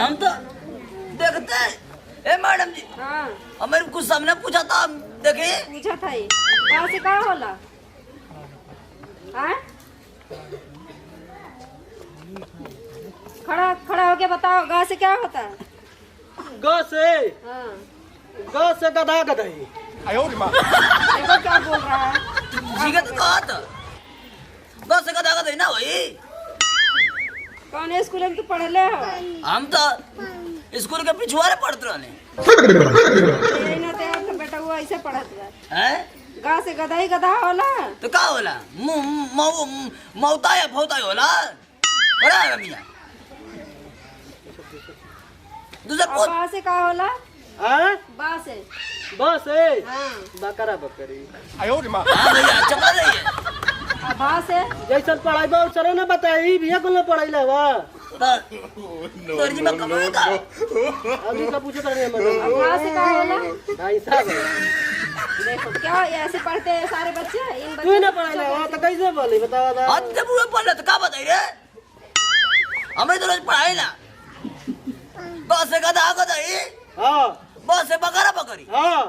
हम तो देखते ए मैडम जी। हाँ हमें कुछ सामने पूछा था, देखे पूछा था ये कहाँ से कहाँ होला। हाँ खड़ा खड़ा होके बताओ गा से क्या होता है। ग से हाँ ग से गधा गधई। देखो क्या बोल रहा है। ठीक है तो कहा था बस का दागा देना भाई। कौन स्कूल में तू पढ़ले हो। हम तो स्कूल के पिछुआरे पढ़ते रहने यही ना तेरा तो बेटा वो ऐसे पढ़त बा। हैं गा से गधा ही गधा होला। तो का होला मौता या फौता ही होला बड़ा है मियां। दूसरा और पूछ बा से का होला। हाँ बा से ब से हाँ बकरा बकरी। हाँ भैया चपला रही है। और बा से जैसन पढ़ाई बा सर ने बताई भैया को ना पढ़ाई ला बा तोरी में कमाएगा अभी का पूछे करने और मतलब बा से का होला। हाँ हिसाब है। देखो क्या ऐसे पढ़ते हैं सारे बच्चे इन तू ना बच्चों पढ़ाई ला तो कैसे बोली बतावा दा। आज जब वो पढ़ तो का बताई रे हमें तो रोज पढ़ाई ना बस से गधा गधाई हाँ बस से बकरा बकरी हाँ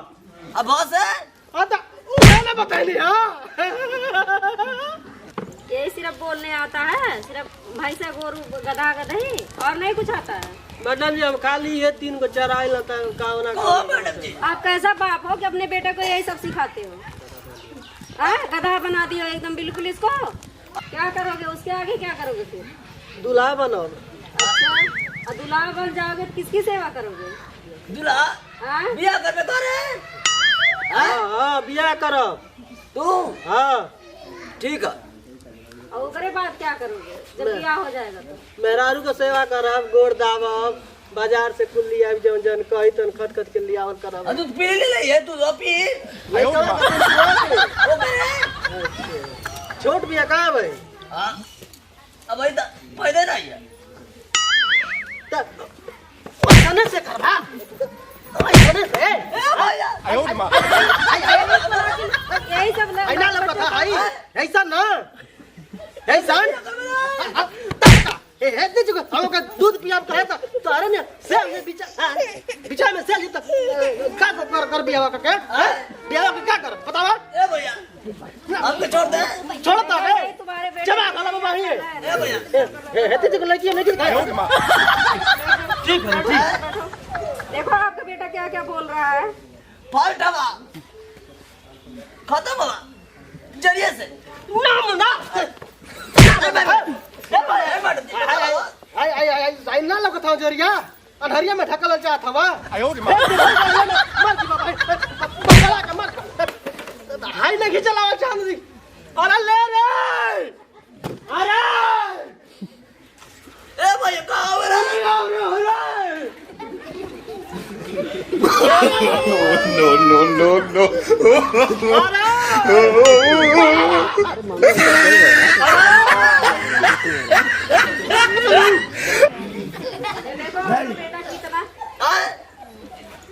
अब बस से हाँ तो ना बताई हाँ यही सिर्फ बोलने आता है। सिर्फ भैंसा गोरू गधा गधई और नहीं कुछ आता है। मैडम जी हम खाली ये 3 गो चराई लता कावना ओ मैडम जी आप कैसा बाप हो कि अपने बेटे को यही सब सिखाते हो। हाँ गधा बना दियो एकदम बिल्कुल इसको। क्या करोगे उसके आगे क्या करोगे फिर। दूल्हा बनो। अच्छा और दूल्हा बन जाओगे तो किसकी सेवा करोगे। दूल्हा हाँ बिया करने करे हाँ हाँ बिया करो तू हाँ ठीक है और उसके बाद क्या करोगे जब ब्याह हो जाएगा तो। मेहरारू को सेवा करब गोड़ दावब बाजार से कुल्ली आबि जौन जौन कही तन खट खट के लियावल करब। तू पी ले ये तू तो पी ओ मेरे छोट बिया का भाई हां अब भाई फायदा नहीं है ओने से करबा ओने से ए भैया यही सब आई ना लगा था आई ऐसा ना ऐसा ए हेते जुग हम का दूध पियाब कहे तो अरे ने सेल में बिचा में सेल तो का कर बियावा का के बियावा का क्या कर बतावा ए भैया हमको छोड़ दे छोड़ता है तुम्हारे बेटे चला गला बाबा ही ए भैया हेते जुग लड़की नहीं खाए ठीक है ठीक देखो आपका बेटा क्या क्या बोल रहा है। फाल्ट हवा खत्म हुआ जरिए से नाम ना आई ना लगत था जोरिया अनहरिया में ढकल जात हवा हाय नहीं चलावा चांदी अरे ले रे अरे ए भैया का हो रहा no. देखो आपका बेटा कितना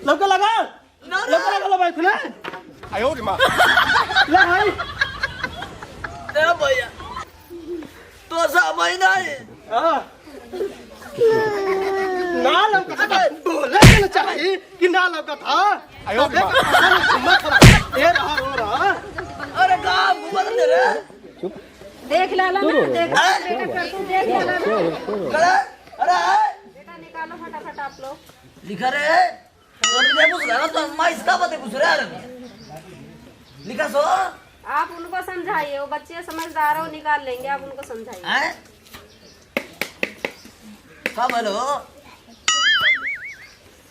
लगा लगा लगा लगा भाई खुले ले भाई ए भैया तो सब महीना है हां ना लगा था बोले ना चाहिए कि ना लगा था ये रहा रो रहा अरे काम घुमा दे रे देख लाला ना देख बेटा कर तू देख लाला ना। अरे बेटा निकालो फटाफट आप लोग। लिखा रे तो मुझे पूछ रहा तो मैं इसका बात पूछ रहा है लिखा सो आप उनको समझाइए वो बच्चे समझदार हो निकाल लेंगे आप उनको समझाइए। हैं का बोलो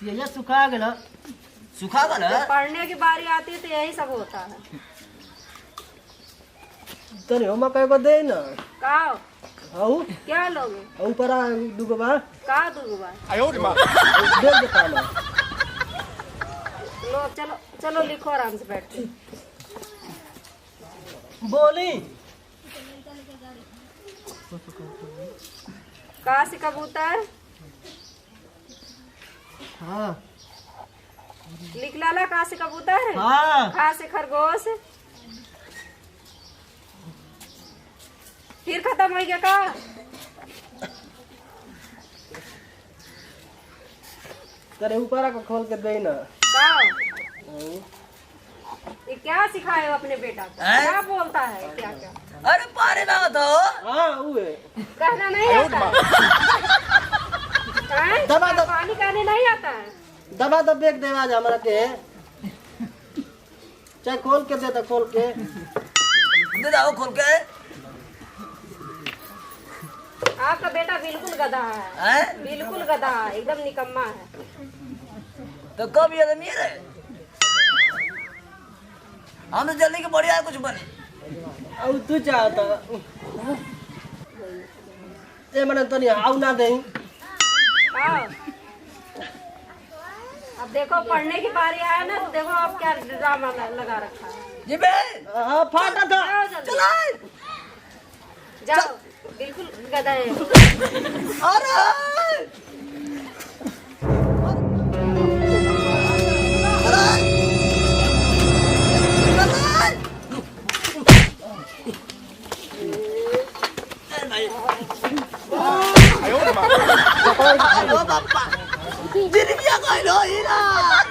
ये सुखा गया सुखा गल जब पढ़ने की बारी आती है तो यही सब होता है। तने हम कह को दे ना का आऊ क्या लोगे ऊपर दुगबा का दूंगा दे देता ना लो चलो चलो लिखो आराम से बैठ के। बोली का से कबूतर हाँ लिख लाला का से कबूतर हाँ खा से खरगोश फिर खत्म हो गया का तेरे ऊपर को खोल के दे ना। ये क्या सिखाए हो अपने बेटा को? हैं? क्या बोलता है क्या क्या? अरे पानी मांगा तो हाँ वो है। कहना नहीं आता है? दबा दब पानी कहने नहीं आता है? दबा दब बेग देवा जा हमरा के। चाहे खोल के दे तो खोल के। दे दाओ खोल के। आपका बेटा बिल्कुल गधा है, हैं? बिल्कुल गधा है, एकदम निकम्मा है। तो कब ये अमीर है? हम तो जल्दी के बढ़िया कुछ बने। अब तू चाहता ए मने तो नहीं आउ ना दे। हाँ। अब देखो पढ़ने की बारी आया ना तो देखो अब क्या ड्रामा लगा रखा है। जी बे हाँ फाटा था। जाओ जल्दी, चलो जाओ, बिल्कुल गधा है। अरे Bapak, jadi dia kau ini lah.